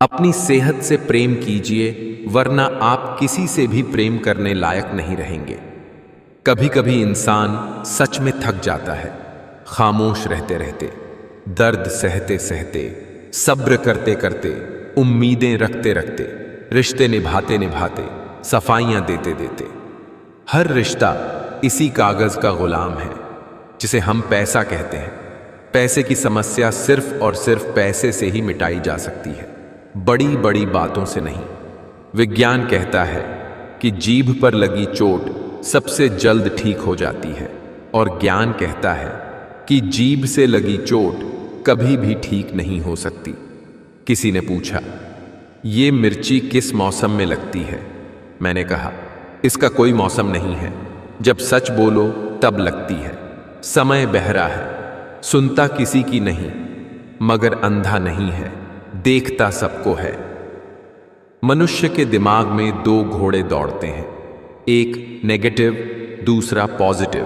अपनी सेहत से प्रेम कीजिए, वरना आप किसी से भी प्रेम करने लायक नहीं रहेंगे। कभी कभी इंसान सच में थक जाता है, खामोश रहते रहते, दर्द सहते सहते, सब्र करते करते, उम्मीदें रखते रखते, रिश्ते निभाते निभाते, सफाइयां देते देते। हर रिश्ता इसी कागज का गुलाम है जिसे हम पैसा कहते हैं। पैसे की समस्या सिर्फ और सिर्फ पैसे से ही मिटाई जा सकती है, बड़ी बड़ी बातों से नहीं। विज्ञान कहता है कि जीभ पर लगी चोट सबसे जल्द ठीक हो जाती है, और ज्ञान कहता है कि जीभ से लगी चोट कभी भी ठीक नहीं हो सकती। किसी ने पूछा, ये मिर्ची किस मौसम में लगती है? मैंने कहा, इसका कोई मौसम नहीं है, जब सच बोलो तब लगती है। समय बहरा है, सुनता किसी की नहीं, मगर अंधा नहीं है, देखता सबको है। मनुष्य के दिमाग में दो घोड़े दौड़ते हैं, एक नेगेटिव, दूसरा पॉजिटिव।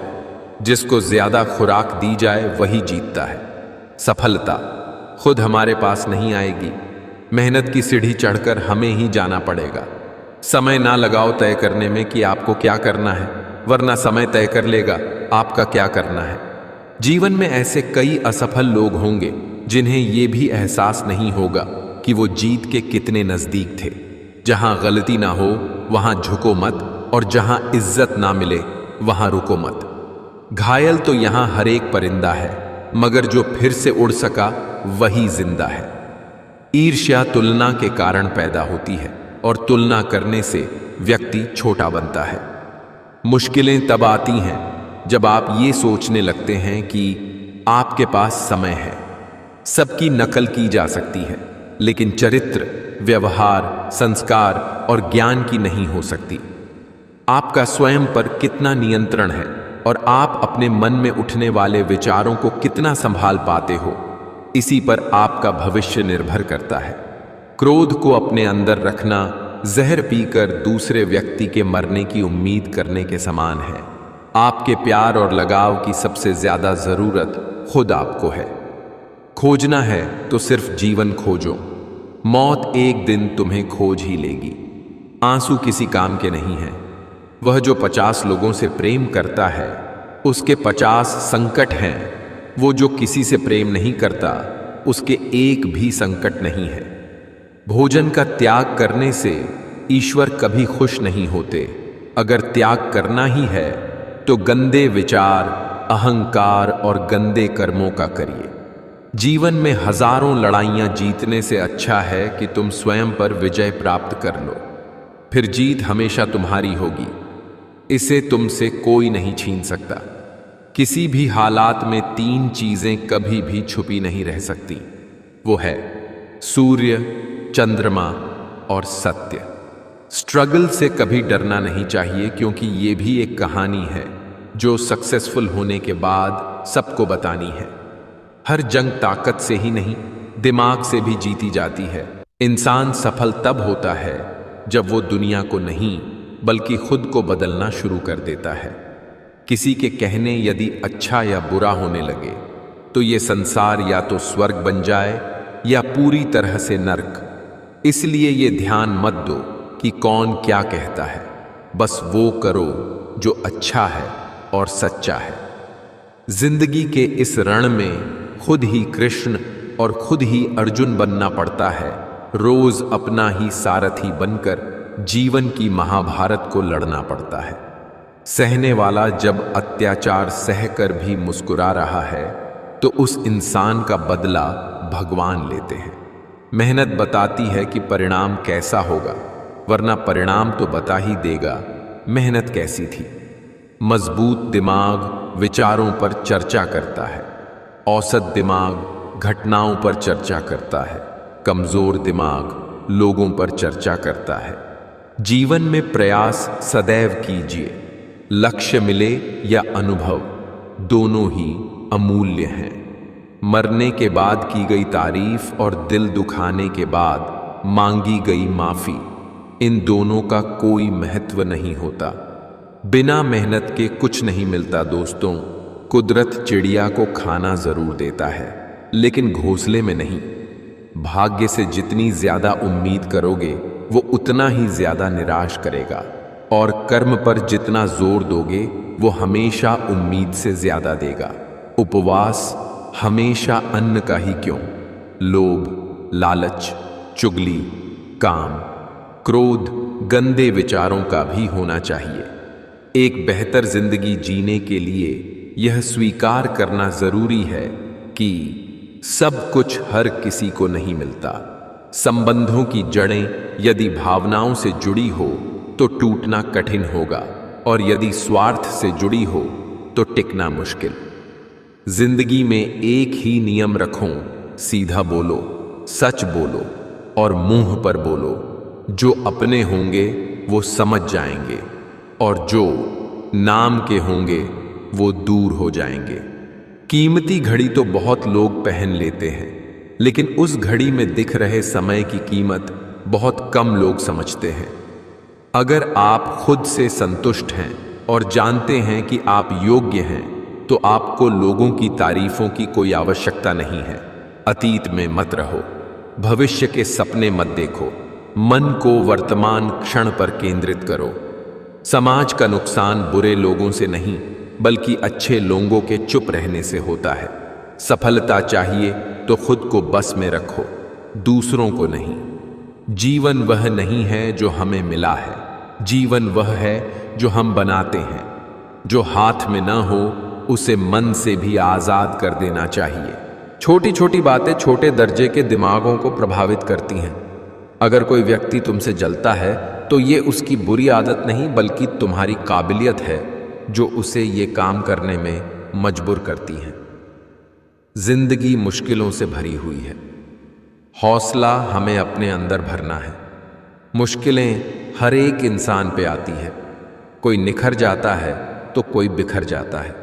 जिसको ज्यादा खुराक दी जाए वही जीतता है। सफलता खुद हमारे पास नहीं आएगी, मेहनत की सीढ़ी चढ़कर हमें ही जाना पड़ेगा। समय ना लगाओ तय करने में कि आपको क्या करना है, वरना समय तय कर लेगा आपका क्या करना है। जीवन में ऐसे कई असफल लोग होंगे जिन्हें यह भी एहसास नहीं होगा कि वो जीत के कितने नजदीक थे। जहां गलती ना हो वहां झुको मत, और जहां इज्जत ना मिले वहां रुको मत। घायल तो यहां हर एक परिंदा है, मगर जो फिर से उड़ सका वही जिंदा है। ईर्ष्या तुलना के कारण पैदा होती है, और तुलना करने से व्यक्ति छोटा बनता है। मुश्किलें तब आती हैं जब आप ये सोचने लगते हैं कि आपके पास समय है। सबकी नकल की जा सकती है, लेकिन चरित्र, व्यवहार, संस्कार और ज्ञान की नहीं हो सकती। आपका स्वयं पर कितना नियंत्रण है, और आप अपने मन में उठने वाले विचारों को कितना संभाल पाते हो, इसी पर आपका भविष्य निर्भर करता है। क्रोध को अपने अंदर रखना जहर पीकर दूसरे व्यक्ति के मरने की उम्मीद करने के समान है। आपके प्यार और लगाव की सबसे ज्यादा जरूरत खुद आपको है। खोजना है तो सिर्फ जीवन खोजो, मौत एक दिन तुम्हें खोज ही लेगी। आंसू किसी काम के नहीं हैं। वह जो 50 लोगों से प्रेम करता है, उसके 50 संकट हैं। वो जो किसी से प्रेम नहीं करता, उसके एक भी संकट नहीं है। भोजन का त्याग करने से ईश्वर कभी खुश नहीं होते। अगर त्याग करना ही है तो गंदे विचार, अहंकार और गंदे कर्मों का करिए। जीवन में हजारों लड़ाइयां जीतने से अच्छा है कि तुम स्वयं पर विजय प्राप्त कर लो। फिर जीत हमेशा तुम्हारी होगी, इसे तुमसे कोई नहीं छीन सकता। किसी भी हालात में 3 चीजें कभी भी छुपी नहीं रह सकती। वो है सूर्य, चंद्रमा और सत्य। स्ट्रगल से कभी डरना नहीं चाहिए, क्योंकि ये भी एक कहानी है जो सक्सेसफुल होने के बाद सबको बतानी है। हर जंग ताकत से ही नहीं, दिमाग से भी जीती जाती है। इंसान सफल तब होता है जब वो दुनिया को नहीं, बल्कि खुद को बदलना शुरू कर देता है। किसी के कहने यदि अच्छा या बुरा होने लगे तो ये संसार या तो स्वर्ग बन जाए या पूरी तरह से नर्क। इसलिए ये ध्यान मत दो कि कौन क्या कहता है, बस वो करो जो अच्छा है और सच्चा है। जिंदगी के इस रण में खुद ही कृष्ण और खुद ही अर्जुन बनना पड़ता है। रोज अपना ही सारथी बनकर जीवन की महाभारत को लड़ना पड़ता है। सहने वाला जब अत्याचार सहकर भी मुस्कुरा रहा है तो उस इंसान का बदला भगवान लेते हैं। मेहनत बताती है कि परिणाम कैसा होगा, वरना परिणाम तो बता ही देगा मेहनत कैसी थी। मजबूत दिमाग विचारों पर चर्चा करता है, औसत दिमाग घटनाओं पर चर्चा करता है, कमजोर दिमाग लोगों पर चर्चा करता है। जीवन में प्रयास सदैव कीजिए, लक्ष्य मिले या अनुभव, दोनों ही अमूल्य हैं। मरने के बाद की गई तारीफ और दिल दुखाने के बाद मांगी गई माफी, इन दोनों का कोई महत्व नहीं होता। बिना मेहनत के कुछ नहीं मिलता दोस्तों। कुदरत चिड़िया को खाना जरूर देता है, लेकिन घोंसले में नहीं। भाग्य से जितनी ज्यादा उम्मीद करोगे वो उतना ही ज्यादा निराश करेगा, और कर्म पर जितना जोर दोगे वो हमेशा उम्मीद से ज्यादा देगा। उपवास हमेशा अन्न का ही क्यों, लोभ, लालच, चुगली, काम, क्रोध, गंदे विचारों का भी होना चाहिए। एक बेहतर जिंदगी जीने के लिए यह स्वीकार करना जरूरी है कि सब कुछ हर किसी को नहीं मिलता। संबंधों की जड़ें यदि भावनाओं से जुड़ी हो तो टूटना कठिन होगा, और यदि स्वार्थ से जुड़ी हो तो टिकना मुश्किल। जिंदगी में एक ही नियम रखो, सीधा बोलो, सच बोलो और मुंह पर बोलो। जो अपने होंगे वो समझ जाएंगे, और जो नाम के होंगे वो दूर हो जाएंगे। कीमती घड़ी तो बहुत लोग पहन लेते हैं, लेकिन उस घड़ी में दिख रहे समय की कीमत बहुत कम लोग समझते हैं। अगर आप खुद से संतुष्ट हैं और जानते हैं कि आप योग्य हैं, तो आपको लोगों की तारीफों की कोई आवश्यकता नहीं है। अतीत में मत रहो, भविष्य के सपने मत देखो, मन को वर्तमान क्षण पर केंद्रित करो। समाज का नुकसान बुरे लोगों से नहीं, बल्कि अच्छे लोगों के चुप रहने से होता है। सफलता चाहिए तो खुद को बस में रखो, दूसरों को नहीं। जीवन वह नहीं है जो हमें मिला है, जीवन वह है जो हम बनाते हैं। जो हाथ में ना हो उसे मन से भी आजाद कर देना चाहिए। छोटी छोटी बातें छोटे दर्जे के दिमागों को प्रभावित करती हैं। अगर कोई व्यक्ति तुमसे जलता है तो ये उसकी बुरी आदत नहीं, बल्कि तुम्हारी काबिलियत है जो उसे ये काम करने में मजबूर करती है। जिंदगी मुश्किलों से भरी हुई है, हौसला हमें अपने अंदर भरना है। मुश्किलें हर एक इंसान पे आती है, कोई निखर जाता है तो कोई बिखर जाता है।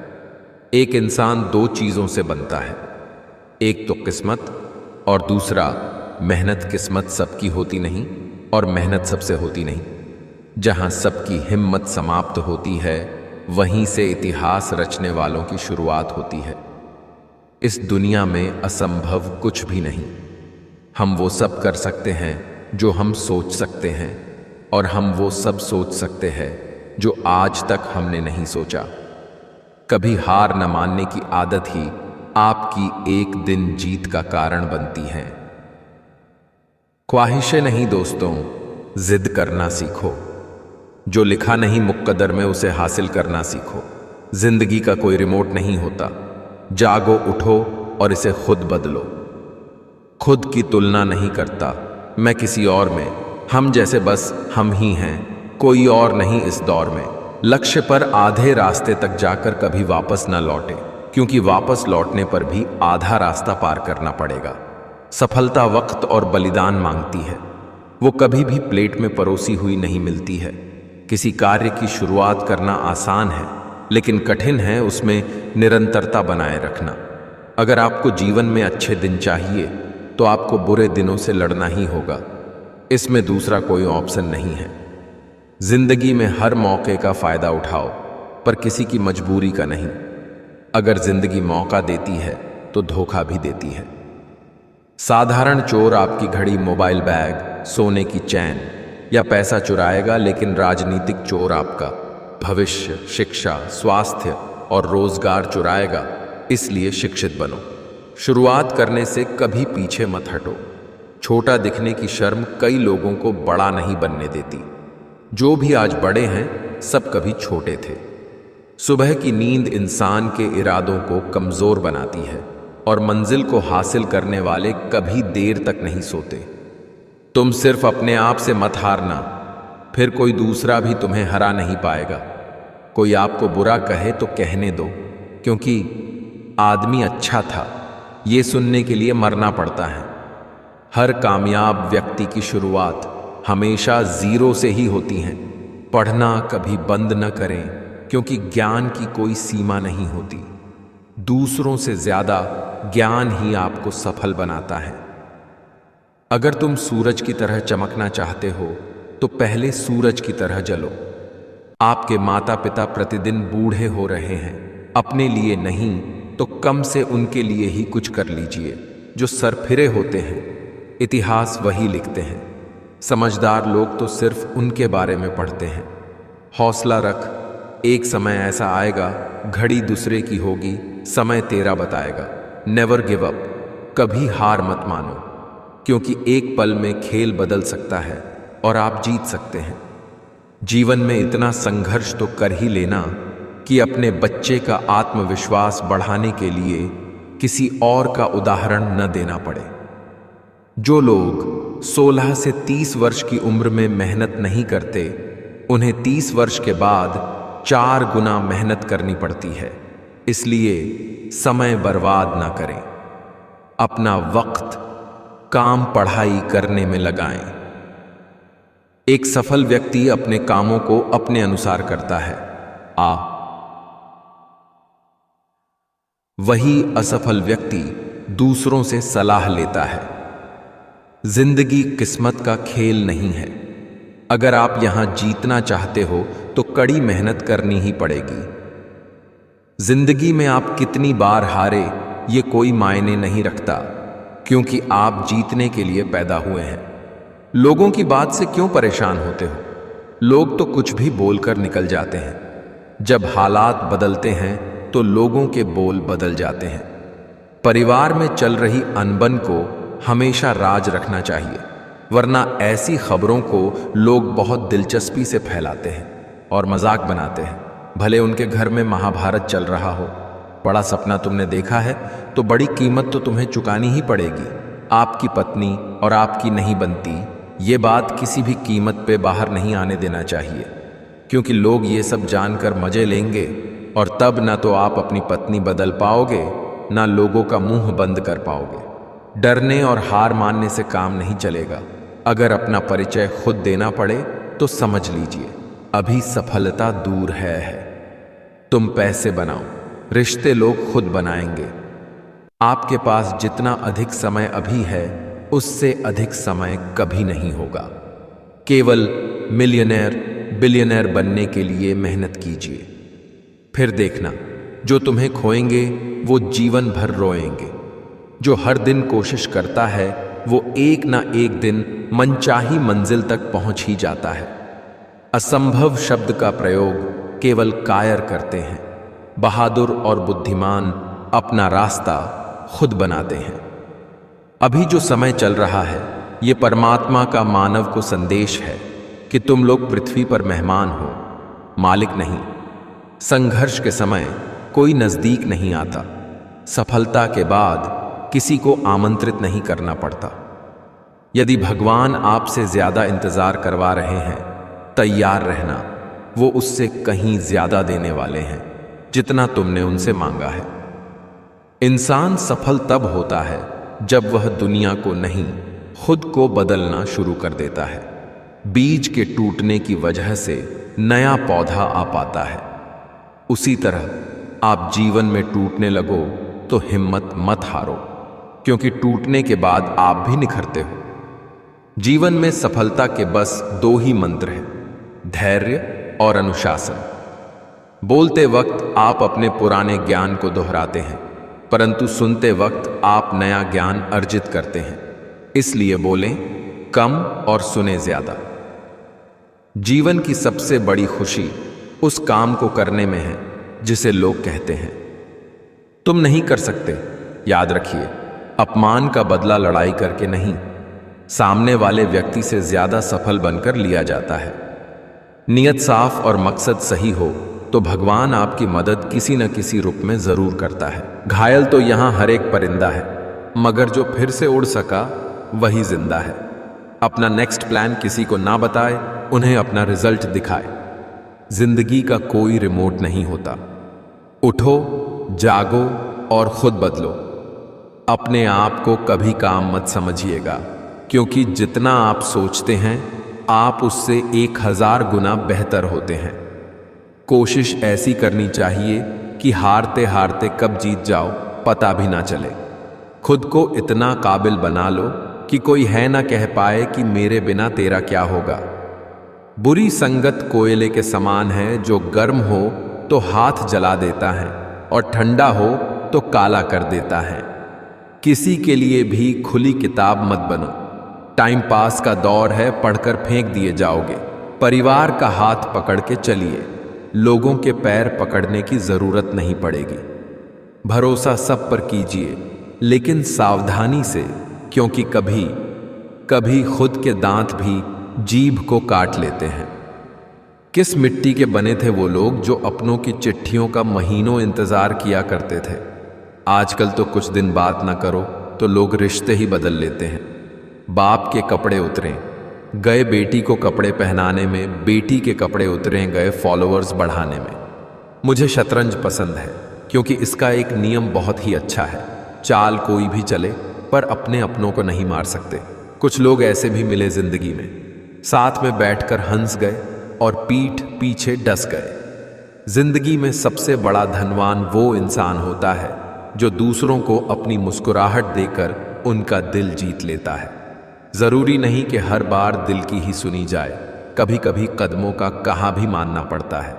एक इंसान दो चीजों से बनता है, एक तो किस्मत और दूसरा मेहनत। किस्मत सबकी होती नहीं और मेहनत सबसे होती नहीं। जहां सबकी हिम्मत समाप्त होती है, वहीं से इतिहास रचने वालों की शुरुआत होती है। इस दुनिया में असंभव कुछ भी नहीं। हम वो सब कर सकते हैं जो हम सोच सकते हैं, और हम वो सब सोच सकते हैं जो आज तक हमने नहीं सोचा। कभी हार न मानने की आदत ही आपकी एक दिन जीत का कारण बनती है। ख्वाहिशें नहीं दोस्तों, जिद करना सीखो। जो लिखा नहीं मुक्कदर में उसे हासिल करना सीखो। जिंदगी का कोई रिमोट नहीं होता। जागो, उठो और इसे खुद बदलो। खुद की तुलना नहीं करता मैं किसी और में, हम जैसे बस हम ही हैं, कोई और नहीं इस दौर में। लक्ष्य पर आधे रास्ते तक जाकर कभी वापस ना लौटे, क्योंकि वापस लौटने पर भी आधा रास्ता पार करना पड़ेगा। सफलता वक्त और बलिदान मांगती है, वो कभी भी प्लेट में परोसी हुई नहीं मिलती है। किसी कार्य की शुरुआत करना आसान है, लेकिन कठिन है उसमें निरंतरता बनाए रखना। अगर आपको जीवन में अच्छे दिन चाहिए तो आपको बुरे दिनों से लड़ना ही होगा। इसमें दूसरा कोई ऑप्शन नहीं है। जिंदगी में हर मौके का फायदा उठाओ, पर किसी की मजबूरी का नहीं। अगर जिंदगी मौका देती है तो धोखा भी देती है। साधारण चोर आपकी घड़ी, मोबाइल, बैग, सोने की चैन या पैसा चुराएगा, लेकिन राजनीतिक चोर आपका भविष्य, शिक्षा, स्वास्थ्य और रोजगार चुराएगा। इसलिए शिक्षित बनो। शुरुआत करने से कभी पीछे मत हटो। छोटा दिखने की शर्म कई लोगों को बड़ा नहीं बनने देती। जो भी आज बड़े हैं सब कभी छोटे थे। सुबह की नींद इंसान के इरादों को कमजोर बनाती है, और मंजिल को हासिल करने वाले कभी देर तक नहीं सोते। तुम सिर्फ अपने आप से मत हारना, फिर कोई दूसरा भी तुम्हें हरा नहीं पाएगा। कोई आपको बुरा कहे तो कहने दो, क्योंकि आदमी अच्छा था ये सुनने के लिए मरना पड़ता है। हर कामयाब व्यक्ति की शुरुआत हमेशा जीरो से ही होती है। पढ़ना कभी बंद न करें, क्योंकि ज्ञान की कोई सीमा नहीं होती। दूसरों से ज्यादा ज्ञान ही आपको सफल बनाता है। अगर तुम सूरज की तरह चमकना चाहते हो तो पहले सूरज की तरह जलो। आपके माता पिता प्रतिदिन बूढ़े हो रहे हैं, अपने लिए नहीं तो कम से उनके लिए ही कुछ कर लीजिए। जो सरफिरे होते हैं इतिहास वही लिखते हैं। समझदार लोग तो सिर्फ उनके बारे में पढ़ते हैं। हौसला रख, एक समय ऐसा आएगा, घड़ी दूसरे की होगी, समय तेरा बताएगा। नेवर गिव अप, कभी हार मत मानो, क्योंकि एक पल में खेल बदल सकता है और आप जीत सकते हैं। जीवन में इतना संघर्ष तो कर ही लेना कि अपने बच्चे का आत्मविश्वास बढ़ाने के लिए किसी और का उदाहरण न देना पड़े। जो लोग 16 से 30 वर्ष की उम्र में मेहनत नहीं करते, उन्हें 30 वर्ष के बाद 4 गुना मेहनत करनी पड़ती है। इसलिए समय बर्बाद ना करें, अपना वक्त काम पढ़ाई करने में लगाएं। एक सफल व्यक्ति अपने कामों को अपने अनुसार करता है। वही असफल व्यक्ति दूसरों से सलाह लेता है। जिंदगी किस्मत का खेल नहीं है। अगर आप यहां जीतना चाहते हो तो कड़ी मेहनत करनी ही पड़ेगी। जिंदगी में आप कितनी बार हारे ये कोई मायने नहीं रखता, क्योंकि आप जीतने के लिए पैदा हुए हैं। लोगों की बात से क्यों परेशान होते हो? लोग तो कुछ भी बोलकर निकल जाते हैं। जब हालात बदलते हैं तो लोगों के बोल बदल जाते हैं। परिवार में चल रही अनबन को हमेशा राज रखना चाहिए, वरना ऐसी खबरों को लोग बहुत दिलचस्पी से फैलाते हैं और मजाक बनाते हैं। भले उनके घर में महाभारत चल रहा हो, बड़ा सपना तुमने देखा है तो बड़ी कीमत तो तुम्हें चुकानी ही पड़ेगी। आपकी पत्नी और आपकी नहीं बनती, ये बात किसी भी कीमत पे बाहर नहीं आने देना चाहिए, क्योंकि लोग ये सब जानकर मजे लेंगे और तब ना तो आप अपनी पत्नी बदल पाओगे, ना लोगों का मुंह बंद कर पाओगे। डरने और हार मानने से काम नहीं चलेगा। अगर अपना परिचय खुद देना पड़े तो समझ लीजिए अभी सफलता दूर है। तुम पैसे बनाओ, रिश्ते लोग खुद बनाएंगे। आपके पास जितना अधिक समय अभी है, उससे अधिक समय कभी नहीं होगा। केवल मिलियनेयर बिलियनेयर बनने के लिए मेहनत कीजिए, फिर देखना जो तुम्हें खोएंगे वो जीवन भर रोएंगे। जो हर दिन कोशिश करता है वो एक ना एक दिन मनचाही मंजिल तक पहुंच ही जाता है। असंभव शब्द का प्रयोग केवल कायर करते हैं। बहादुर और बुद्धिमान अपना रास्ता खुद बनाते हैं। अभी जो समय चल रहा है, ये परमात्मा का मानव को संदेश है कि तुम लोग पृथ्वी पर मेहमान हो, मालिक नहीं। संघर्ष के समय कोई नजदीक नहीं आता। सफलता के बाद किसी को आमंत्रित नहीं करना पड़ता। यदि भगवान आपसे ज्यादा इंतजार करवा रहे हैं, तैयार रहना, वो उससे कहीं ज्यादा देने वाले हैं जितना तुमने उनसे मांगा है। इंसान सफल तब होता है जब वह दुनिया को नहीं, खुद को बदलना शुरू कर देता है। बीज के टूटने की वजह से नया पौधा आ पाता है। उसी तरह आप जीवन में टूटने लगो तो हिम्मत मत हारो, क्योंकि टूटने के बाद आप भी निखरते हो। जीवन में सफलता के बस 2 ही मंत्र हैं, धैर्य और अनुशासन। बोलते वक्त आप अपने पुराने ज्ञान को दोहराते हैं, परंतु सुनते वक्त आप नया ज्ञान अर्जित करते हैं। इसलिए बोलें कम और सुने ज्यादा। जीवन की सबसे बड़ी खुशी उस काम को करने में है जिसे लोग कहते हैं तुम नहीं कर सकते। याद रखिए, अपमान का बदला लड़ाई करके नहीं, सामने वाले व्यक्ति से ज्यादा सफल बनकर लिया जाता है। नियत साफ और मकसद सही हो तो भगवान आपकी मदद किसी न किसी रूप में जरूर करता है। घायल तो यहां हर एक परिंदा है, मगर जो फिर से उड़ सका वही जिंदा है। अपना नेक्स्ट प्लान किसी को ना बताए, उन्हें अपना रिजल्ट दिखाए। जिंदगी का कोई रिमोट नहीं होता। उठो, जागो और खुद बदलो। अपने आप को कभी काम मत समझिएगा, क्योंकि जितना आप सोचते हैं आप उससे 1000 गुना बेहतर होते हैं। कोशिश ऐसी करनी चाहिए कि हारते हारते कब जीत जाओ पता भी ना चले। खुद को इतना काबिल बना लो कि कोई है ना कह पाए कि मेरे बिना तेरा क्या होगा। बुरी संगत कोयले के समान है, जो गर्म हो तो हाथ जला देता है और ठंडा हो तो काला कर देता है। किसी के लिए भी खुली किताब मत बनो, टाइम पास का दौर है, पढ़कर फेंक दिए जाओगे। परिवार का हाथ पकड़ के चलिए, लोगों के पैर पकड़ने की जरूरत नहीं पड़ेगी। भरोसा सब पर कीजिए, लेकिन सावधानी से, क्योंकि कभी कभी खुद के दांत भी जीभ को काट लेते हैं। किस मिट्टी के बने थे वो लोग जो अपनों की चिट्ठियों का महीनों इंतजार किया करते थे। आजकल तो कुछ दिन बात ना करो तो लोग रिश्ते ही बदल लेते हैं। बाप के कपड़े उतरे गए बेटी को कपड़े पहनाने में, बेटी के कपड़े उतरे गए फॉलोअर्स बढ़ाने में। मुझे शतरंज पसंद है क्योंकि इसका एक नियम बहुत ही अच्छा है। चाल कोई भी चले पर अपने अपनों को नहीं मार सकते। कुछ लोग ऐसे भी मिले जिंदगी में, साथ में बैठकर हंस गए और पीठ पीछे डस गए। जिंदगी में सबसे बड़ा धनवान वो इंसान होता है जो दूसरों को अपनी मुस्कुराहट देकर उनका दिल जीत लेता है। जरूरी नहीं कि हर बार दिल की ही सुनी जाए, कभी कभी कदमों का कहा भी मानना पड़ता है।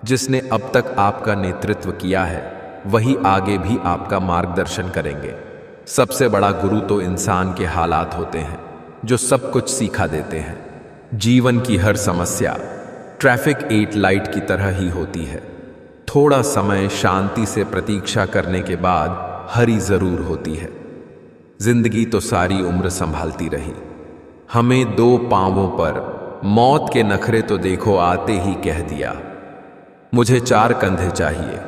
जिसने अब तक आपका नेतृत्व किया है वही आगे भी आपका मार्गदर्शन करेंगे। सबसे बड़ा गुरु तो इंसान के हालात होते हैं जो सब कुछ सिखा देते हैं। जीवन की हर समस्या ट्रैफिक 8 लाइट की तरह ही होती है। थोड़ा समय शांति से प्रतीक्षा करने के बाद हरी जरूर होती है। जिंदगी तो सारी उम्र संभालती रही, हमें 2 पांवों पर मौत के नखरे तो देखो आते ही कह दिया। मुझे 4 कंधे चाहिए,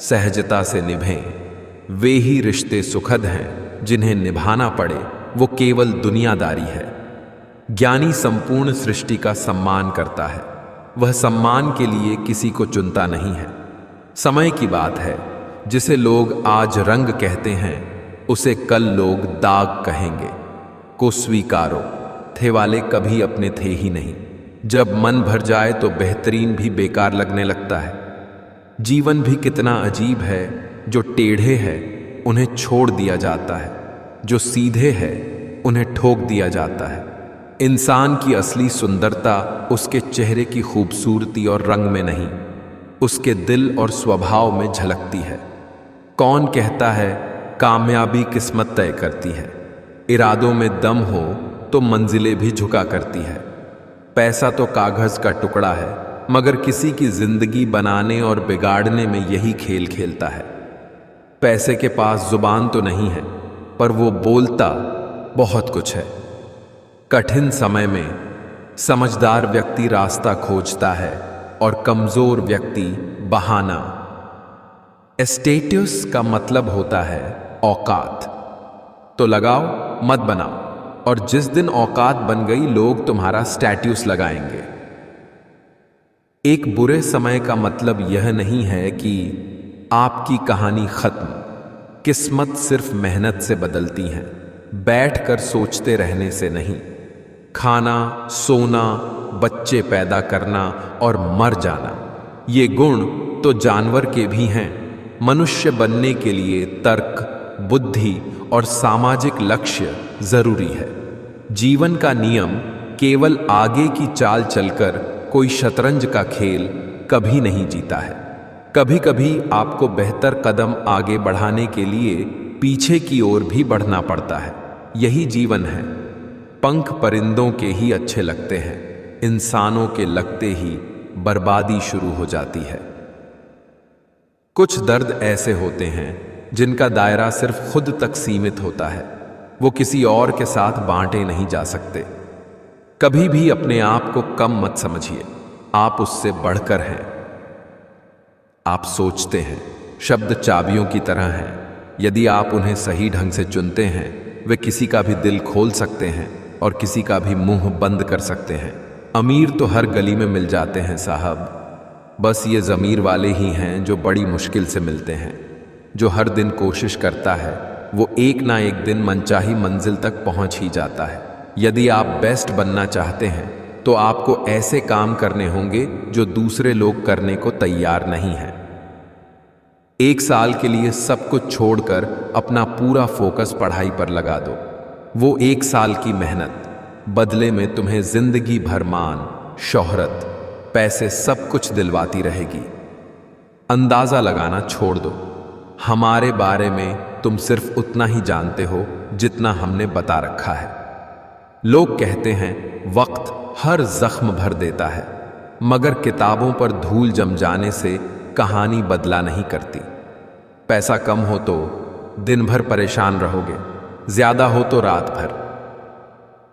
सहजता से निभें। वे ही रिश्ते सुखद हैं जिन्हें निभाना पड़े वो केवल दुनियादारी है। ज्ञानी संपूर्ण सृष्टि का सम्मान करता है, वह सम्मान के लिए किसी को चुनता नहीं है। समय की बात है, जिसे लोग आज रंग कहते हैं उसे कल लोग दाग कहेंगे। को स्वीकारो, थे वाले कभी अपने थे ही नहीं। जब मन भर जाए तो बेहतरीन भी बेकार लगने लगता है। जीवन भी कितना अजीब है, जो टेढ़े हैं उन्हें छोड़ दिया जाता है, जो सीधे हैं उन्हें ठोक दिया जाता है। इंसान की असली सुंदरता उसके चेहरे की खूबसूरती और रंग में नहीं, उसके दिल और स्वभाव में झलकती है। कौन कहता है कामयाबी किस्मत तय करती है? इरादों में दम हो तो मंजिलें भी झुका करती है। पैसा तो कागज का टुकड़ा है, मगर किसी की जिंदगी बनाने और बिगाड़ने में यही खेल खेलता है। पैसे के पास जुबान तो नहीं है, पर वो बोलता बहुत कुछ है। कठिन समय में समझदार व्यक्ति रास्ता खोजता है और कमजोर व्यक्ति बहाना। स्टेटस का मतलब होता है औकात, तो लगाओ मत बनाओ, और जिस दिन औकात बन गई लोग तुम्हारा स्टैट्यूस लगाएंगे। एक बुरे समय का मतलब यह नहीं है कि आपकी कहानी खत्म। किस्मत सिर्फ मेहनत से बदलती है, बैठकर सोचते रहने से नहीं। खाना, सोना, बच्चे पैदा करना और मर जाना, ये गुण तो जानवर के भी हैं। मनुष्य बनने के लिए तर्क, बुद्धि और सामाजिक लक्ष्य जरूरी है। जीवन का नियम केवल आगे की चाल चलकर कोई शतरंज का खेल कभी नहीं जीता है। कभी कभी आपको बेहतर कदम आगे बढ़ाने के लिए पीछे की ओर भी बढ़ना पड़ता है। यही जीवन है। पंख परिंदों के ही अच्छे लगते हैं, इंसानों के लगते ही बर्बादी शुरू हो जाती है। कुछ दर्द ऐसे होते हैं जिनका दायरा सिर्फ खुद तक सीमित होता है, वो किसी और के साथ बांटे नहीं जा सकते। कभी भी अपने आप को कम मत समझिए, आप उससे बढ़कर हैं। आप सोचते हैं, शब्द चाबियों की तरह हैं, यदि आप उन्हें सही ढंग से चुनते हैं वे किसी का भी दिल खोल सकते हैं और किसी का भी मुंह बंद कर सकते हैं। अमीर तो हर गली में मिल जाते हैं साहब, बस ये ज़मीर वाले ही हैं जो बड़ी मुश्किल से मिलते हैं। जो हर दिन कोशिश करता है वो एक ना एक दिन मनचाही मंजिल तक पहुंच ही जाता है। यदि आप बेस्ट बनना चाहते हैं तो आपको ऐसे काम करने होंगे जो दूसरे लोग करने को तैयार नहीं हैं। 1 साल के लिए सब कुछ छोड़कर अपना पूरा फोकस पढ़ाई पर लगा दो। वो 1 साल की मेहनत बदले में तुम्हें जिंदगी भर मान, शोहरत, पैसे सब कुछ दिलवाती रहेगी। अंदाजा लगाना छोड़ दो, हमारे बारे में तुम सिर्फ उतना ही जानते हो जितना हमने बता रखा है। लोग कहते हैं वक्त हर जख्म भर देता है, मगर किताबों पर धूल जम जाने से कहानी बदला नहीं करती। पैसा कम हो तो दिन भर परेशान रहोगे, ज्यादा हो तो रात भर।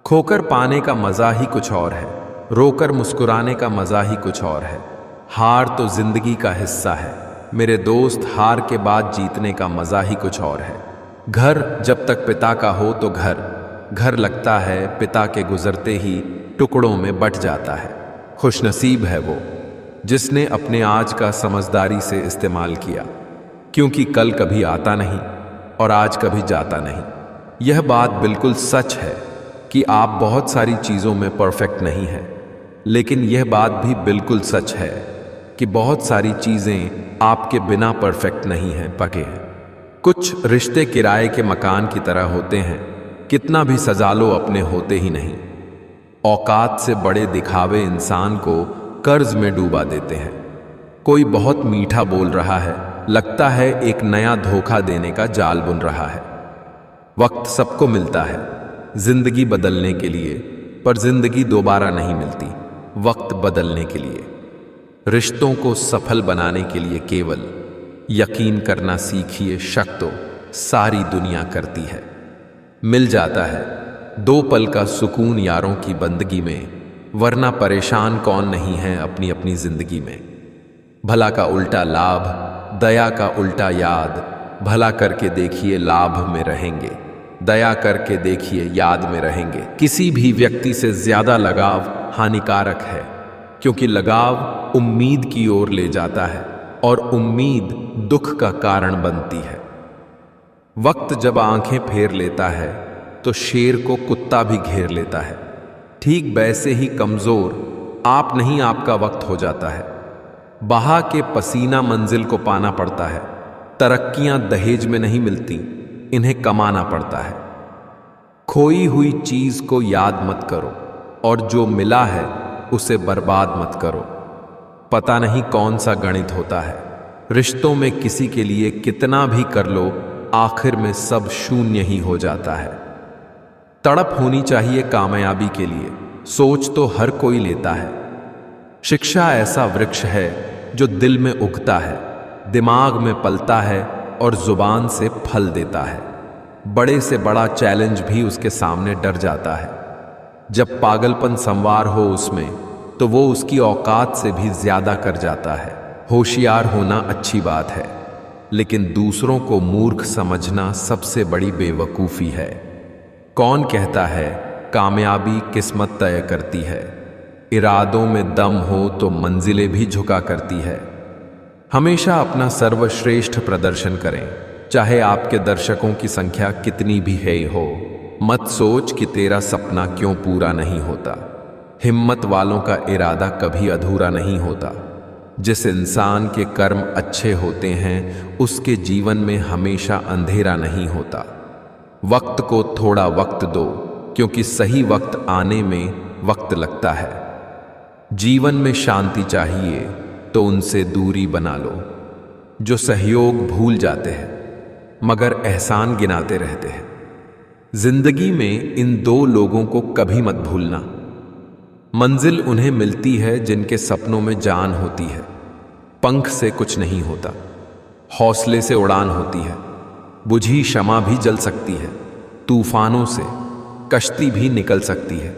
खोकर पाने का मजा ही कुछ और है, रोकर मुस्कुराने का मजा ही कुछ और है। हार तो जिंदगी का हिस्सा है मेरे दोस्त, हार के बाद जीतने का मजा ही कुछ और है। घर जब तक पिता का हो तो घर लगता है, पिता के गुजरते ही टुकड़ों में बट जाता है। खुशनसीब है वो जिसने अपने आज का समझदारी से इस्तेमाल किया, क्योंकि कल कभी आता नहीं और आज कभी जाता नहीं। यह बात बिल्कुल सच है कि आप बहुत सारी चीज़ों में परफेक्ट नहीं हैं, लेकिन यह बात भी बिल्कुल सच है कि बहुत सारी चीज़ें आपके बिना परफेक्ट नहीं हैं, पके हैं। कुछ रिश्ते किराए के मकान की तरह होते हैं, कितना भी सजा लो अपने होते ही नहीं। औकात से बड़े दिखावे इंसान को कर्ज में डूबा देते हैं। कोई बहुत मीठा बोल रहा है, लगता है एक नया धोखा देने का जाल बुन रहा है। वक्त सबको मिलता है जिंदगी बदलने के लिए, पर जिंदगी दोबारा नहीं मिलती वक्त बदलने के लिए। रिश्तों को सफल बनाने के लिए केवल यकीन करना सीखिए, शक तो सारी दुनिया करती है। मिल जाता है 2 पल का सुकून यारों की बंदगी में, वरना परेशान कौन नहीं है अपनी अपनी जिंदगी में। भला का उल्टा लाभ, दया का उल्टा याद, भला करके देखिए लाभ में रहेंगे, दया करके देखिए याद में रहेंगे। किसी भी व्यक्ति से ज्यादा लगाव हानिकारक है, क्योंकि लगाव उम्मीद की ओर ले जाता है और उम्मीद दुख का कारण बनती है। वक्त जब आंखें फेर लेता है तो शेर को कुत्ता भी घेर लेता है। ठीक वैसे ही कमजोर आप नहीं, आपका वक्त हो जाता है। बहा के पसीना मंजिल को पाना पड़ता है। तरक्कियां दहेज में नहीं मिलती, इन्हें कमाना पड़ता है। खोई हुई चीज को याद मत करो और जो मिला है उसे बर्बाद मत करो। पता नहीं कौन सा गणित होता है, रिश्तों में किसी के लिए कितना भी कर लो, आखिर में सब शून्य ही हो जाता है। तड़प होनी चाहिए कामयाबी के लिए, सोच तो हर कोई लेता है। शिक्षा ऐसा वृक्ष है जो दिल में उगता है, दिमाग में पलता है और जुबान से फल देता है। बड़े से बड़ा चैलेंज भी उसके सामने डर जाता है। जब पागलपन संवार हो उसमें, तो वो उसकी औकात से भी ज्यादा कर जाता है। होशियार होना अच्छी बात है, लेकिन दूसरों को मूर्ख समझना सबसे बड़ी बेवकूफ़ी है। कौन कहता है कामयाबी किस्मत तय करती है? इरादों में दम हो तो मंजिलें भी झुका करती है। हमेशा अपना सर्वश्रेष्ठ प्रदर्शन करें, चाहे आपके दर्शकों की संख्या कितनी भी है हो। मत सोच कि तेरा सपना क्यों पूरा नहीं होता। हिम्मत वालों का इरादा कभी अधूरा नहीं होता। जिस इंसान के कर्म अच्छे होते हैं उसके जीवन में हमेशा अंधेरा नहीं होता। वक्त को थोड़ा वक्त दो, क्योंकि सही वक्त आने में वक्त लगता है। जीवन में शांति चाहिए तो उनसे दूरी बना लो जो सहयोग भूल जाते हैं मगर एहसान गिनाते रहते हैं। जिंदगी में इन 2 लोगों को कभी मत भूलना। मंजिल उन्हें मिलती है जिनके सपनों में जान होती है। पंख से कुछ नहीं होता, हौसले से उड़ान होती है। बुझी शमा भी जल सकती है, तूफानों से कश्ती भी निकल सकती है।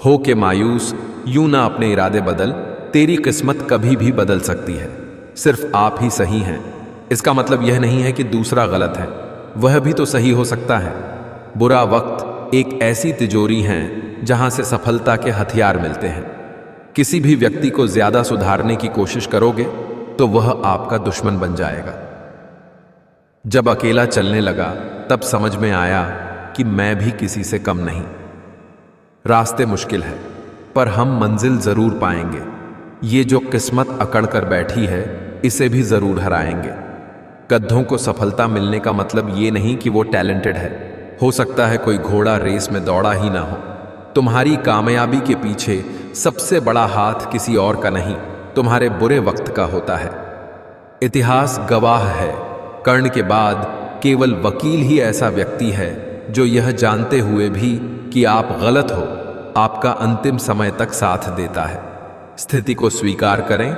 हो के मायूस यूं ना अपने इरादे बदल, तेरी किस्मत कभी भी बदल सकती है। सिर्फ आप ही सही हैं, इसका मतलब यह नहीं है कि दूसरा गलत है, वह भी तो सही हो सकता है। बुरा वक्त एक ऐसी तिजोरी है जहां से सफलता के हथियार मिलते हैं। किसी भी व्यक्ति को ज्यादा सुधारने की कोशिश करोगे तो वह आपका दुश्मन बन जाएगा। जब अकेला चलने लगा तब समझ में आया कि मैं भी किसी से कम नहीं। रास्ते मुश्किल है, पर हम मंजिल जरूर पाएंगे। ये जो किस्मत अकड़ कर बैठी है इसे भी जरूर हराएंगे। गद्धों को सफलता मिलने का मतलब ये नहीं कि वो टैलेंटेड है। हो सकता है कोई घोड़ा रेस में दौड़ा ही ना हो। तुम्हारी कामयाबी के पीछे सबसे बड़ा हाथ किसी और का नहीं, तुम्हारे बुरे वक्त का होता है। इतिहास गवाह है, कर्ण के बाद केवल वकील ही ऐसा व्यक्ति है जो यह जानते हुए भी कि आप गलत हो, आपका अंतिम समय तक साथ देता है। स्थिति को स्वीकार करें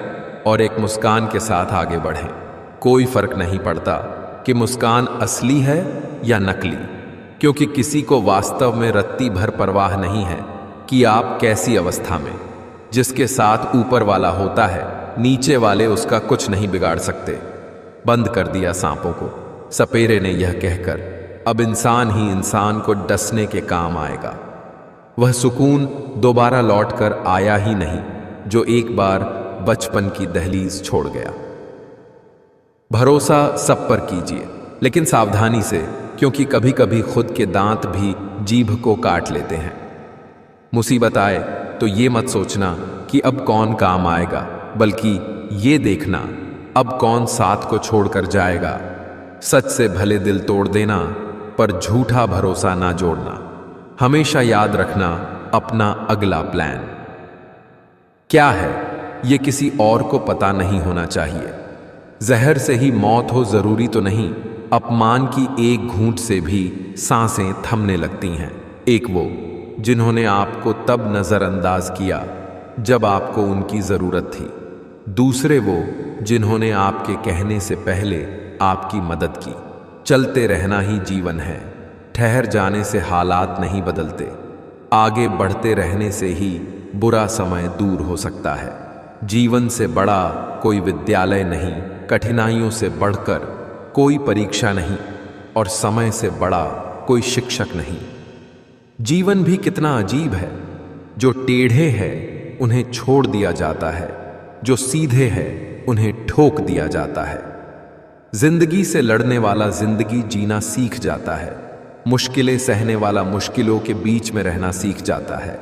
और एक मुस्कान के साथ आगे बढ़ें। कोई फर्क नहीं पड़ता कि मुस्कान असली है या नकली, क्योंकि किसी को वास्तव में रत्ती भर परवाह नहीं है कि आप कैसी अवस्था में। जिसके साथ ऊपर वाला होता है, नीचे वाले उसका कुछ नहीं बिगाड़ सकते। बंद कर दिया सांपों को, सपेरे ने यह कहकर, अब इंसान ही इंसान को डसने के काम आएगा। वह सुकून दोबारा लौटकर आया ही नहीं जो एक बार बचपन की दहलीज छोड़ गया। भरोसा सब पर कीजिए, लेकिन सावधानी से, क्योंकि कभी कभी खुद के दांत भी जीभ को काट लेते हैं। मुसीबत आए तो ये मत सोचना कि अब कौन काम आएगा, बल्कि ये देखना अब कौन साथ को छोड़कर जाएगा। सच से भले दिल तोड़ देना, पर झूठा भरोसा ना जोड़ना। हमेशा याद रखना अपना अगला प्लान क्या है, ये किसी और को पता नहीं होना चाहिए। जहर से ही मौत हो जरूरी तो नहीं, अपमान की एक घूंट से भी सांसें थमने लगती हैं। एक वो जिन्होंने आपको तब नजरअंदाज किया जब आपको उनकी जरूरत थी। दूसरे वो जिन्होंने आपके कहने से पहले आपकी मदद की। चलते रहना ही जीवन है, ठहर जाने से हालात नहीं बदलते। आगे बढ़ते रहने से ही बुरा समय दूर हो सकता है। जीवन से बड़ा कोई विद्यालय नहीं, कठिनाइयों से बढ़कर कोई परीक्षा नहीं, और समय से बड़ा कोई शिक्षक नहीं। जीवन भी कितना अजीब है, जो टेढ़े हैं उन्हें छोड़ दिया जाता है, जो सीधे हैं उन्हें ठोक दिया जाता है। जिंदगी से लड़ने वाला जिंदगी जीना सीख जाता है, मुश्किलें सहने वाला मुश्किलों के बीच में रहना सीख जाता है।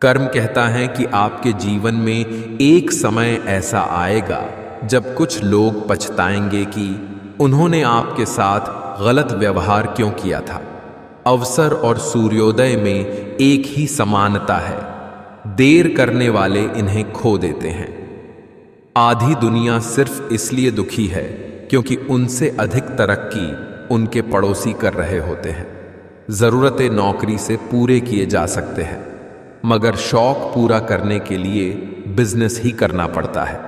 कर्म कहता है कि आपके जीवन में एक समय ऐसा आएगा जब कुछ लोग पछताएंगे कि उन्होंने आपके साथ गलत व्यवहार क्यों किया था। अवसर और सूर्योदय में एक ही समानता है, देर करने वाले इन्हें खो देते हैं। आधी दुनिया सिर्फ इसलिए दुखी है क्योंकि उनसे अधिक तरक्की उनके पड़ोसी कर रहे होते हैं। जरूरतें नौकरी से पूरे किए जा सकते हैं, मगर शौक पूरा करने के लिए बिजनेस ही करना पड़ता है।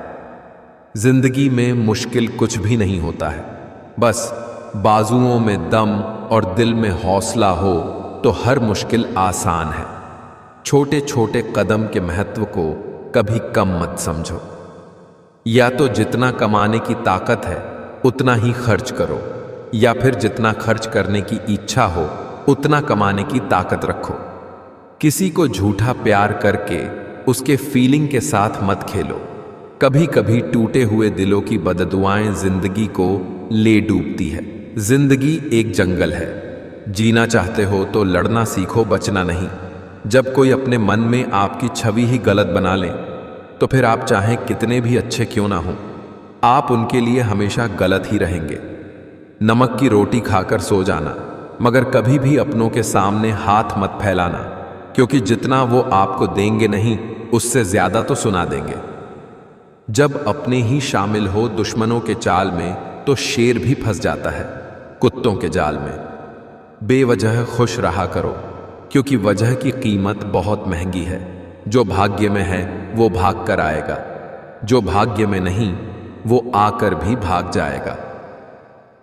जिंदगी में मुश्किल कुछ भी नहीं होता है, बस बाजुओं में दम और दिल में हौसला हो तो हर मुश्किल आसान है। छोटे छोटे कदम के महत्व को कभी कम मत समझो। या तो जितना कमाने की ताकत है उतना ही खर्च करो, या फिर जितना खर्च करने की इच्छा हो उतना कमाने की ताकत रखो। किसी को झूठा प्यार करके उसके फीलिंग के साथ मत खेलो। कभी कभी टूटे हुए दिलों की बददुआएं जिंदगी को ले डूबती है। जिंदगी एक जंगल है, जीना चाहते हो तो लड़ना सीखो, बचना नहीं। जब कोई अपने मन में आपकी छवि ही गलत बना ले, तो फिर आप चाहें कितने भी अच्छे क्यों ना हो, आप उनके लिए हमेशा गलत ही रहेंगे। नमक की रोटी खाकर सो जाना, मगर कभी भी अपनों के सामने हाथ मत फैलाना, क्योंकि जितना वो आपको देंगे नहीं, उससे ज्यादा तो सुना देंगे। जब अपने ही शामिल हो दुश्मनों के चाल में, तो शेर भी फंस जाता है कुत्तों के जाल में। बेवजह खुश रहा करो, क्योंकि वजह की कीमत बहुत महंगी है। जो भाग्य में है वो भाग कर आएगा, जो भाग्य में नहीं वो आकर भी भाग जाएगा।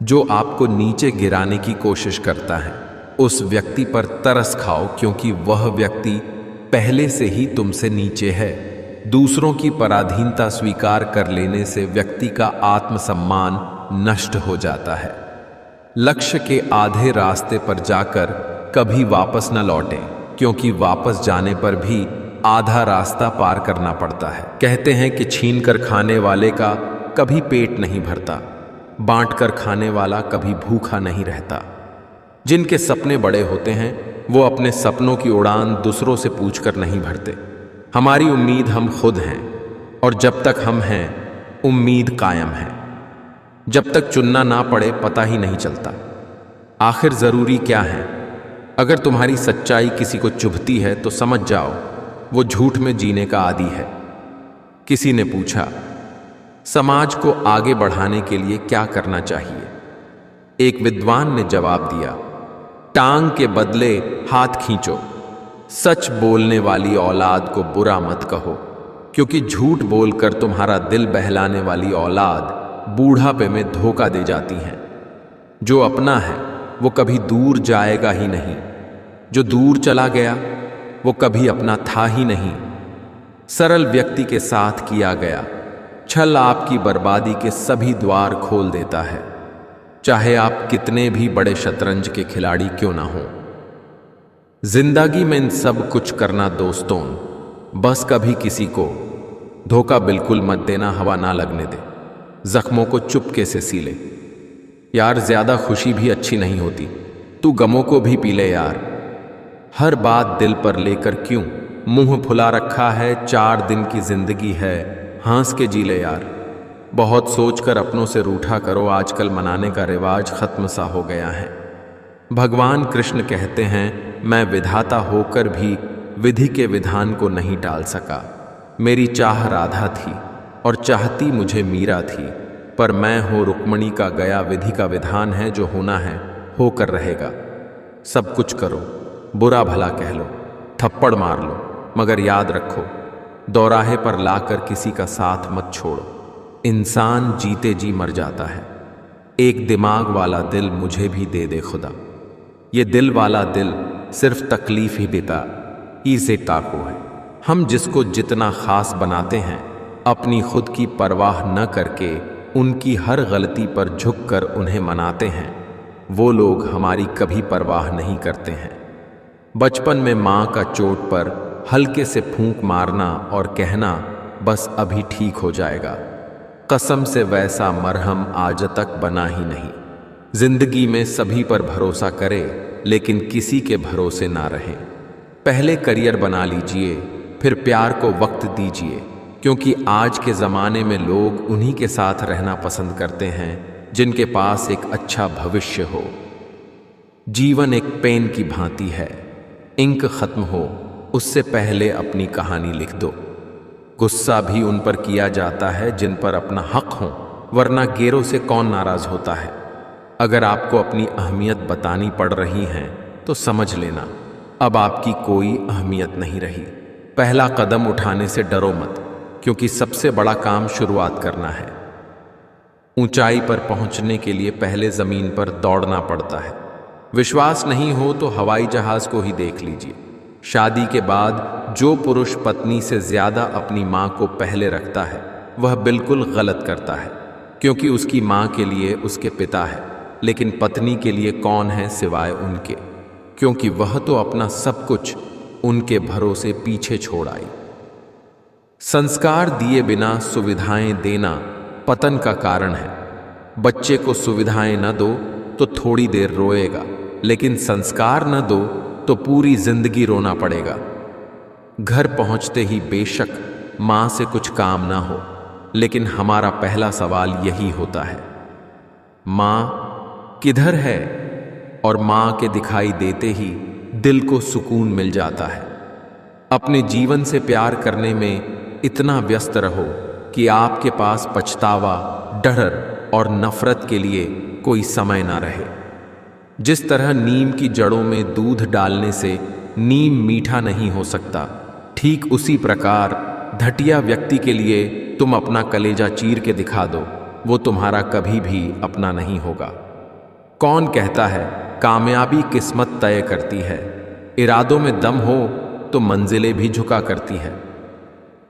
जो आपको नीचे गिराने की कोशिश करता है, उस व्यक्ति पर तरस खाओ, क्योंकि वह व्यक्ति पहले से ही तुमसे नीचे है। दूसरों की पराधीनता स्वीकार कर लेने से व्यक्ति का आत्मसम्मान नष्ट हो जाता है। लक्ष्य के आधे रास्ते पर जाकर कभी वापस न लौटें, क्योंकि वापस जाने पर भी आधा रास्ता पार करना पड़ता है। कहते हैं कि छीन कर खाने वाले का कभी पेट नहीं भरता, बांट कर खाने वाला कभी भूखा नहीं रहता। जिनके सपने बड़े होते हैं वो अपने सपनों की उड़ान दूसरों से पूछकर नहीं भरते। हमारी उम्मीद हम खुद हैं, और जब तक हम हैं उम्मीद कायम है। जब तक चुनना ना पड़े पता ही नहीं चलता आखिर जरूरी क्या है। अगर तुम्हारी सच्चाई किसी को चुभती है तो समझ जाओ वो झूठ में जीने का आदी है। किसी ने पूछा, समाज को आगे बढ़ाने के लिए क्या करना चाहिए? एक विद्वान ने जवाब दिया, टांग के बदले हाथ खींचो। सच बोलने वाली औलाद को बुरा मत कहो, क्योंकि झूठ बोलकर तुम्हारा दिल बहलाने वाली औलाद बूढ़ापे में धोखा दे जाती है। जो अपना है वो कभी दूर जाएगा ही नहीं, जो दूर चला गया वो कभी अपना था ही नहीं। सरल व्यक्ति के साथ किया गया छल आपकी बर्बादी के सभी द्वार खोल देता है, चाहे आप कितने भी बड़े शतरंज के खिलाड़ी क्यों ना हो। जिंदगी में इन सब कुछ करना दोस्तों, बस कभी किसी को धोखा बिल्कुल मत देना, हवा ना लगने दे, जख्मों को चुपके से सी ले। यार ज्यादा खुशी भी अच्छी नहीं होती, तू गमों को भी पी ले यार। हर बात दिल पर लेकर क्यों मुंह फुला रखा है, 4 दिन की जिंदगी है, हंस के जी ले यार। बहुत सोचकर अपनों से रूठा करो, आजकल मनाने का रिवाज खत्म सा हो गया है। भगवान कृष्ण कहते हैं, मैं विधाता होकर भी विधि के विधान को नहीं टाल सका। मेरी चाह राधा थी और चाहती मुझे मीरा थी, पर मैं हूँ रुक्मणी का गया, विधि का विधान है, जो होना है होकर रहेगा। सब कुछ करो, बुरा भला कह लो, थप्पड़ मार लो, मगर याद रखो दौराहे पर लाकर किसी का साथ मत छोड़ो। इंसान जीते जी मर जाता है। एक दिमाग वाला दिल मुझे भी दे दे खुदा। ये दिल वाला दिल सिर्फ तकलीफ ही देता ही से ताको है। हम जिसको जितना खास बनाते हैं, अपनी खुद की परवाह न करके उनकी हर गलती पर झुककर उन्हें मनाते हैं, वो लोग हमारी कभी परवाह नहीं करते हैं। बचपन में माँ का चोट पर हल्के से फूंक मारना और कहना बस अभी ठीक हो जाएगा, कसम से वैसा मरहम आज तक बना ही नहीं। जिंदगी में सभी पर भरोसा करे, लेकिन किसी के भरोसे ना रहे। पहले करियर बना लीजिए, फिर प्यार को वक्त दीजिए, क्योंकि आज के ज़माने में लोग उन्हीं के साथ रहना पसंद करते हैं जिनके पास एक अच्छा भविष्य हो। जीवन एक पेन की भांति है, इंक खत्म हो उससे पहले अपनी कहानी लिख दो। गुस्सा भी उन पर किया जाता है जिन पर अपना हक हो, वरना गैरों से कौन नाराज होता है। अगर आपको अपनी अहमियत बतानी पड़ रही है तो समझ लेना, अब आपकी कोई अहमियत नहीं रही। पहला कदम उठाने से डरो मत, क्योंकि सबसे बड़ा काम शुरुआत करना है। ऊंचाई पर पहुंचने के लिए पहले जमीन पर दौड़ना पड़ता है। विश्वास नहीं हो तो हवाई जहाज को ही देख लीजिए। शादी के बाद जो पुरुष पत्नी से ज्यादा अपनी माँ को पहले रखता है, वह बिल्कुल गलत करता है, क्योंकि उसकी माँ के लिए उसके पिता है, लेकिन पत्नी के लिए कौन है सिवाय उनके, क्योंकि वह तो अपना सब कुछ उनके भरोसे पीछे छोड़ आई। संस्कार दिए बिना सुविधाएं देना पतन का कारण है। बच्चे को सुविधाएं न दो तो थोड़ी देर रोएगा, लेकिन संस्कार न दो तो पूरी जिंदगी रोना पड़ेगा। घर पहुंचते ही बेशक मां से कुछ काम ना हो, लेकिन हमारा पहला सवाल यही होता है, मां किधर है? और मां के दिखाई देते ही दिल को सुकून मिल जाता है। अपने जीवन से प्यार करने में इतना व्यस्त रहो कि आपके पास पछतावा, डर और नफरत के लिए कोई समय ना रहे। जिस तरह नीम की जड़ों में दूध डालने से नीम मीठा नहीं हो सकता, ठीक उसी प्रकार घटिया व्यक्ति के लिए तुम अपना कलेजा चीर के दिखा दो, वो तुम्हारा कभी भी अपना नहीं होगा। कौन कहता है कामयाबी किस्मत तय करती है? इरादों में दम हो तो मंजिलें भी झुका करती है।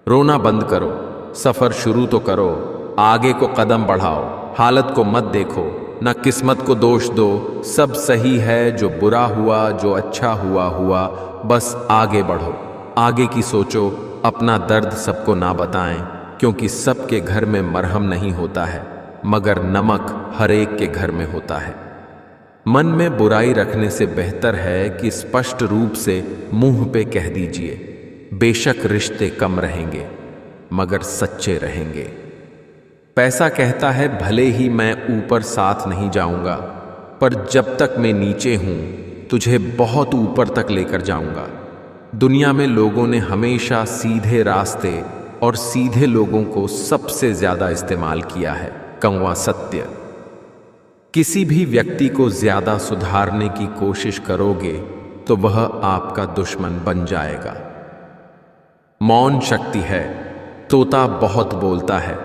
रोना बंद करो, सफर शुरू तो करो, आगे को कदम बढ़ाओ, हालत को मत देखो, न किस्मत को दोष दो। सब सही है, जो बुरा हुआ जो अच्छा हुआ हुआ, बस आगे बढ़ो, आगे की सोचो। अपना दर्द सबको ना बताएं, क्योंकि सबके घर में मरहम नहीं होता है, मगर नमक हर एक के घर में होता है। मन में बुराई रखने से बेहतर है कि स्पष्ट रूप से मुंह पे कह दीजिए, बेशक रिश्ते कम रहेंगे मगर सच्चे रहेंगे। पैसा कहता है भले ही मैं ऊपर साथ नहीं जाऊंगा, पर जब तक मैं नीचे हूं तुझे बहुत ऊपर तक लेकर जाऊंगा। दुनिया में लोगों ने हमेशा सीधे रास्ते और सीधे लोगों को सबसे ज्यादा इस्तेमाल किया है, कौवा सत्य। किसी भी व्यक्ति को ज्यादा सुधारने की कोशिश करोगे तो वह आपका दुश्मन बन जाएगा। मौन शक्ति है। तोता बहुत बोलता है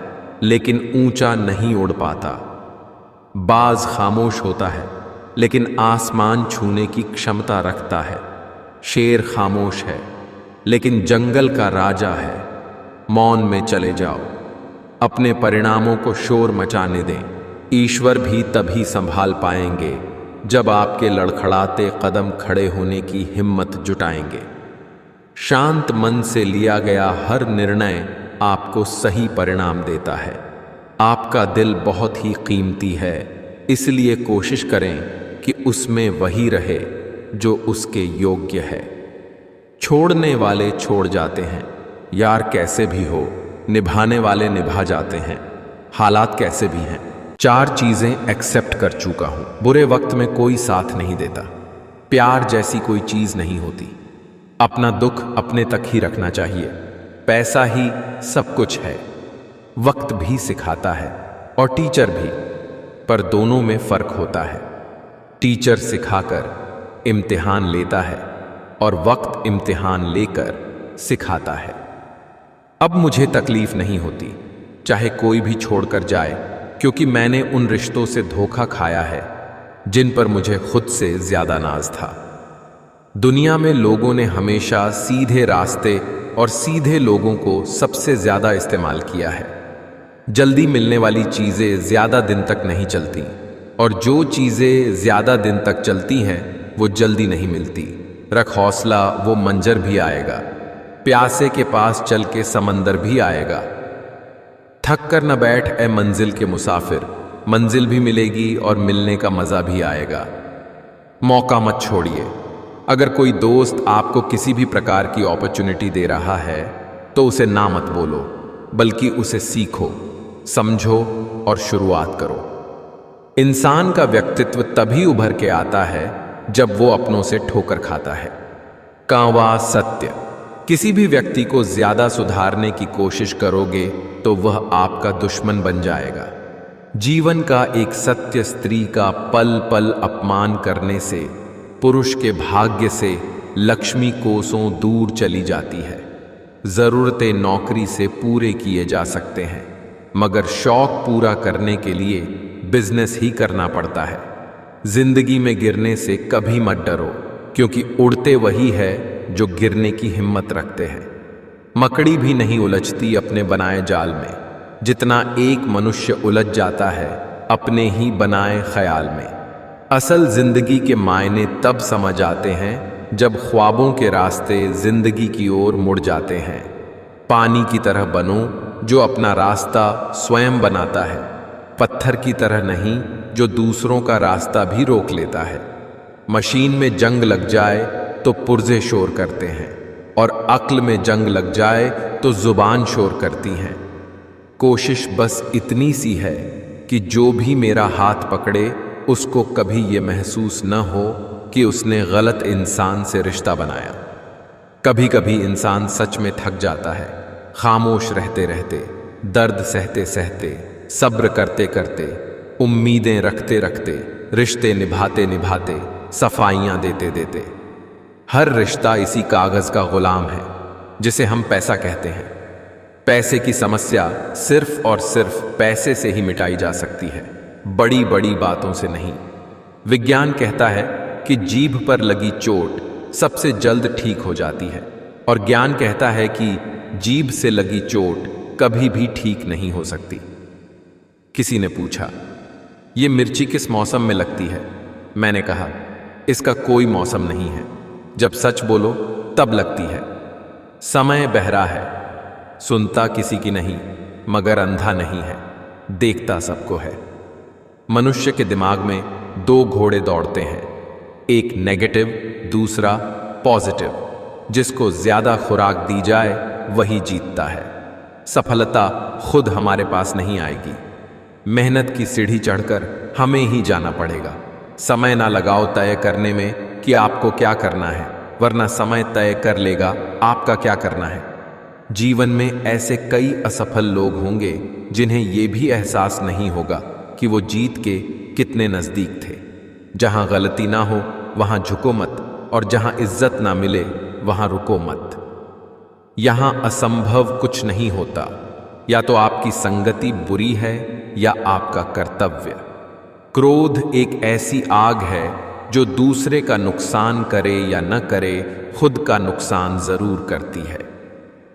लेकिन ऊंचा नहीं उड़ पाता। बाज खामोश होता है लेकिन आसमान छूने की क्षमता रखता है। शेर खामोश है लेकिन जंगल का राजा है। मौन में चले जाओ, अपने परिणामों को शोर मचाने दें। ईश्वर भी तभी संभाल पाएंगे जब आपके लड़खड़ाते कदम खड़े होने की हिम्मत जुटाएंगे। शांत मन से लिया गया हर निर्णय आपको सही परिणाम देता है। आपका दिल बहुत ही कीमती है, इसलिए कोशिश करें कि उसमें वही रहे जो उसके योग्य है। छोड़ने वाले छोड़ जाते हैं, यार कैसे भी हो, निभाने वाले निभा जाते हैं, हालात कैसे भी हैं। 4 चीजें एक्सेप्ट कर चुका हूं। बुरे वक्त में कोई साथ नहीं देता। प्यार जैसी कोई चीज नहीं होती। अपना दुख अपने तक ही रखना चाहिए। पैसा ही सब कुछ है। वक्त भी सिखाता है और टीचर भी, पर दोनों में फर्क होता है। टीचर सिखाकर इम्तिहान लेता है और वक्त इम्तिहान लेकर सिखाता है। अब मुझे तकलीफ नहीं होती चाहे कोई भी छोड़कर जाए, क्योंकि मैंने उन रिश्तों से धोखा खाया है जिन पर मुझे खुद से ज्यादा नाज था। दुनिया में लोगों ने हमेशा सीधे रास्ते और सीधे लोगों को सबसे ज्यादा इस्तेमाल किया है। जल्दी मिलने वाली चीजें ज्यादा दिन तक नहीं चलती और जो चीजें ज्यादा दिन तक चलती हैं वो जल्दी नहीं मिलती। रख हौसला, वो मंजर भी आएगा। प्यासे के पास चल के समंदर भी आएगा। थक कर न बैठ ए मंजिल के मुसाफिर, मंजिल भी मिलेगी और मिलने का मजा भी आएगा। मौका मत छोड़िए। अगर कोई दोस्त आपको किसी भी प्रकार की अपॉर्चुनिटी दे रहा है तो उसे ना मत बोलो, बल्कि उसे सीखो, समझो और शुरुआत करो। इंसान का व्यक्तित्व तभी उभर के आता है जब वो अपनों से ठोकर खाता है। कावा सत्य। किसी भी व्यक्ति को ज्यादा सुधारने की कोशिश करोगे तो वह आपका दुश्मन बन जाएगा। जीवन का एक सत्य स्त्री का पल पल अपमान करने से पुरुष के भाग्य से लक्ष्मी कोसों दूर चली जाती है। जरूरतें नौकरी से पूरे किए जा सकते हैं, मगर शौक पूरा करने के लिए बिजनेस ही करना पड़ता है। जिंदगी में गिरने से कभी मत डरो, क्योंकि उड़ते वही है जो गिरने की हिम्मत रखते हैं। मकड़ी भी नहीं उलझती अपने बनाए जाल में, जितना एक मनुष्य उलझ जाता है अपने ही बनाए ख्याल में। असल जिंदगी के मायने तब समझ आते हैं जब ख्वाबों के रास्ते जिंदगी की ओर मुड़ जाते हैं। पानी की तरह बनो जो अपना रास्ता स्वयं बनाता है, पत्थर की तरह नहीं जो दूसरों का रास्ता भी रोक लेता है। मशीन में जंग लग जाए तो पुर्जे शोर करते हैं और अक्ल में जंग लग जाए तो जुबान शोर करती हैं। कोशिश बस इतनी सी है कि जो भी मेरा हाथ पकड़े उसको कभी ये महसूस न हो कि उसने गलत इंसान से रिश्ता बनाया। कभी कभी इंसान सच में थक जाता है, खामोश रहते रहते, दर्द सहते सहते, सब्र करते करते, उम्मीदें रखते रखते, रिश्ते निभाते निभाते, सफाइयां देते देते। हर रिश्ता इसी कागज का गुलाम है जिसे हम पैसा कहते हैं। पैसे की समस्या सिर्फ और सिर्फ पैसे से ही मिटाई जा सकती है, बड़ी बड़ी बातों से नहीं। विज्ञान कहता है कि जीभ पर लगी चोट सबसे जल्द ठीक हो जाती है, और ज्ञान कहता है कि जीभ से लगी चोट कभी भी ठीक नहीं हो सकती। किसी ने पूछा, ये मिर्ची किस मौसम में लगती है? मैंने कहा, इसका कोई मौसम नहीं है, जब सच बोलो तब लगती है। समय बहरा है, सुनता किसी की नहीं, मगर अंधा नहीं है, देखता सबको है। मनुष्य के दिमाग में 2 घोड़े दौड़ते हैं, एक नेगेटिव, दूसरा पॉजिटिव। जिसको ज्यादा खुराक दी जाए वही जीतता है। सफलता खुद हमारे पास नहीं आएगी, मेहनत की सीढ़ी चढ़कर हमें ही जाना पड़ेगा। समय ना लगाओ तय करने में कि आपको क्या करना है, वरना समय तय कर लेगा आपका क्या करना है। जीवन में ऐसे कई असफल लोग होंगे जिन्हें यह भी एहसास नहीं होगा कि वो जीत के कितने नजदीक थे। जहां गलती ना हो वहां झुको मत, और जहां इज्जत ना मिले वहां रुको मत। यहां असंभव कुछ नहीं होता, या तो आपकी संगति बुरी है या आपका कर्तव्य। क्रोध एक ऐसी आग है जो दूसरे का नुकसान करे या न करे, खुद का नुकसान जरूर करती है।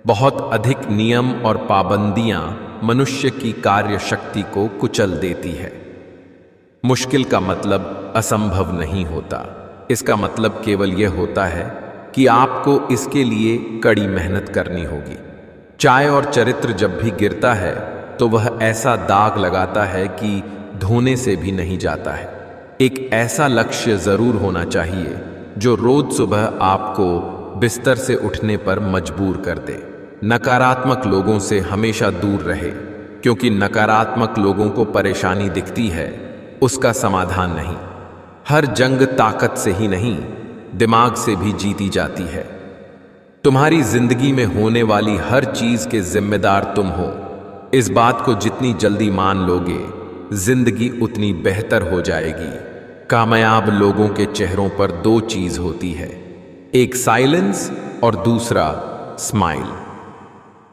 बहुत अधिक नियम और पाबंदियां मनुष्य की कार्य शक्ति को कुचल देती है। मुश्किल का मतलब असंभव नहीं होता, इसका मतलब केवल यह होता है कि आपको इसके लिए कड़ी मेहनत करनी होगी। चाय और चरित्र जब भी गिरता है तो वह ऐसा दाग लगाता है कि धोने से भी नहीं जाता है। एक ऐसा लक्ष्य जरूर होना चाहिए जो रोज सुबह आपको बिस्तर से उठने पर मजबूर कर दे। नकारात्मक लोगों से हमेशा दूर रहे, क्योंकि नकारात्मक लोगों को परेशानी दिखती है, उसका समाधान नहीं। हर जंग ताकत से ही नहीं, दिमाग से भी जीती जाती है। तुम्हारी जिंदगी में होने वाली हर चीज के जिम्मेदार तुम हो। इस बात को जितनी जल्दी मान लोगे, जिंदगी उतनी बेहतर हो जाएगी। कामयाब लोगों के चेहरों पर दो चीज होती है, एक साइलेंस और दूसरा स्माइल।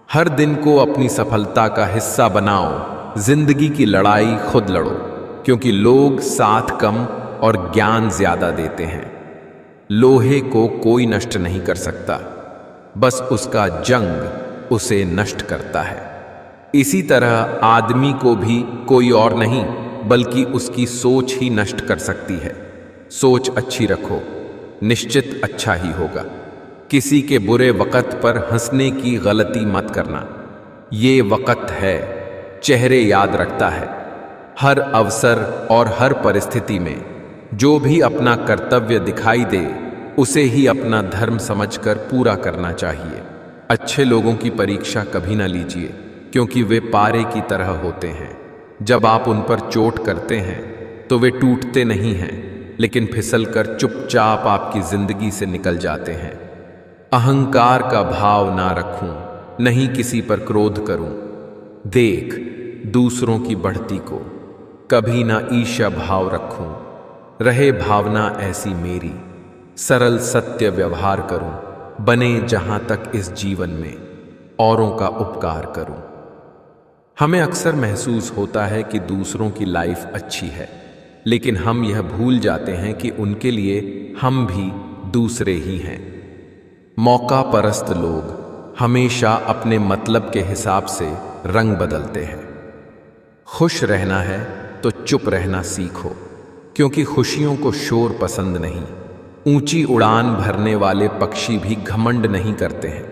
हर दिन को अपनी सफलता का हिस्सा बनाओ। जिंदगी की लड़ाई खुद लड़ो, क्योंकि लोग साथ कम और ज्ञान ज्यादा देते हैं। लोहे को कोई नष्ट नहीं कर सकता, बस उसका जंग उसे नष्ट करता है। इसी तरह आदमी को भी कोई और नहीं बल्कि उसकी सोच ही नष्ट कर सकती है। सोच अच्छी रखो, निश्चित अच्छा ही होगा। किसी के बुरे वक़्त पर हंसने की गलती मत करना। ये वक़्त है, चेहरे याद रखता है। हर अवसर और हर परिस्थिति में जो भी अपना कर्तव्य दिखाई दे, उसे ही अपना धर्म समझकर पूरा करना चाहिए। अच्छे लोगों की परीक्षा कभी ना लीजिए, क्योंकि वे पारे की तरह होते हैं। जब आप उन पर चोट करते हैं तो वे टूटते नहीं हैं, लेकिन फिसलकर चुपचाप आपकी जिंदगी से निकल जाते हैं। अहंकार का भाव ना रखूं, नहीं किसी पर क्रोध करूं। देख दूसरों की बढ़ती को, कभी ना ईर्ष्या भाव रखूं। रहे भावना ऐसी मेरी, सरल सत्य व्यवहार करूं। बने जहां तक इस जीवन में, औरों का उपकार करूं। हमें अक्सर महसूस होता है कि दूसरों की लाइफ अच्छी है, लेकिन हम यह भूल जाते हैं कि उनके लिए हम भी दूसरे ही हैं। मौका परस्त लोग हमेशा अपने मतलब के हिसाब से रंग बदलते हैं। खुश रहना है तो चुप रहना सीखो, क्योंकि खुशियों को शोर पसंद नहीं। ऊंची उड़ान भरने वाले पक्षी भी घमंड नहीं करते हैं,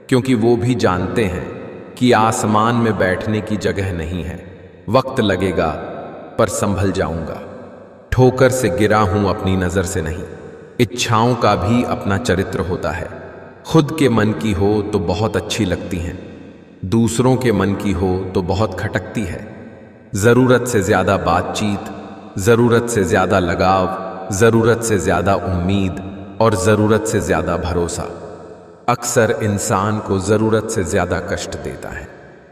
क्योंकि वो भी जानते हैं कि आसमान में बैठने की जगह नहीं है। वक्त लगेगा पर संभल जाऊंगा। ठोकर से गिरा हूं अपनी नजर से नहीं। इच्छाओं का भी अपना चरित्र होता है। खुद के मन की हो तो बहुत अच्छी लगती हैं, दूसरों के मन की हो तो बहुत खटकती है। जरूरत से ज्यादा बातचीत, जरूरत से ज्यादा लगाव, जरूरत से ज्यादा उम्मीद और जरूरत से ज्यादा भरोसा अक्सर इंसान को जरूरत से ज्यादा कष्ट देता है।